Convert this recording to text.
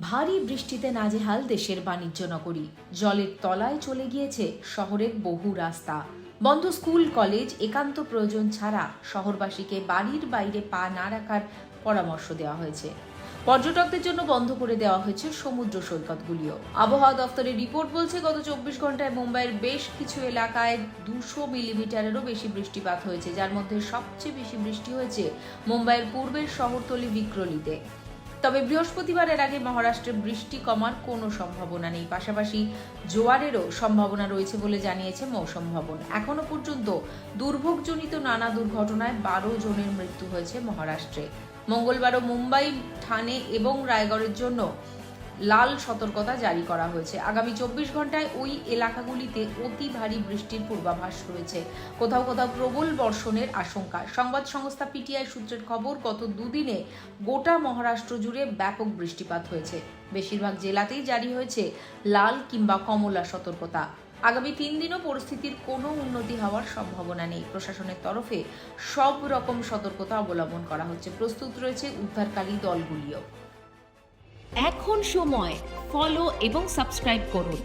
ভারী বৃষ্টিতে নাজেহাল দেশের বাণিজ্য নগরী। জলের তলায় চলে গিয়েছে শহরের বহু রাস্তা। বন্ধ স্কুল কলেজ, একান্ত প্রয়োজন ছাড়া শহরবাসীকে বাড়ির বাইরে পা না রাখার পরামর্শ দেওয়া হয়েছে। পর্যটকদের জন্য বন্ধ করে দেওয়া হয়েছে সমুদ্র সৈকতগুলিও। আবহাওয়া দফতরের রিপোর্ট বলছে, গত 24 ঘন্টায় মুম্বাইয়ের বেশ কিছু এলাকায় 200 মিলিমিটারেরও বেশি বৃষ্টিপাত হয়েছে, যার মধ্যে সবচেয়ে বেশি বৃষ্টি হয়েছে মুম্বাইয়ের পূর্বের শহরতলি বিক্রলিতে। তবে বৃহস্পতিবারের আগে মহারাষ্ট্রে বৃষ্টি কমার কোনো সম্ভাবনা নেই। পাশাপাশি জোয়ারেরও সম্ভাবনা রয়েছে বলে জানিয়েছে মৌসুম ভবন। এখনো পর্যন্ত দুর্ভোগজনিত নানা দুর্ঘটনায় 12 জনের মৃত্যু হয়েছে মহারাষ্ট্রে। মঙ্গলবারও মুম্বাই, ঠানে এবং রায়গড়ের জন্য লাল সতর্কতা জারি করা হয়েছে। আগামী 24 ঘন্টায় ওই এলাকাগুলিতে অতি ভারী বৃষ্টির পূর্বাভাস রয়েছে। কোথাও কোথাও প্রবল বর্ষণের আশঙ্কা। সংবাদ সংস্থা পিটিআই সূত্রের খবর, গত দুদিনে গোটা মহারাষ্ট্র জুড়ে ব্যাপক বৃষ্টিপাত হয়েছে। বেশিরভাগ জেলাতেই জারি হয়েছে লাল কিংবা কমলা সতর্কতা। আগামী 3 দিনও পরিস্থিতির কোনো উন্নতি হওয়ার সম্ভাবনা নেই। প্রশাসনের তরফে সব রকম সতর্কতা অবলম্বন করা হচ্ছে। প্রস্তুত রয়েছে উদ্ধারকারী দলগুলিও। এখন সময় ফলো এবং সাবস্ক্রাইব করুন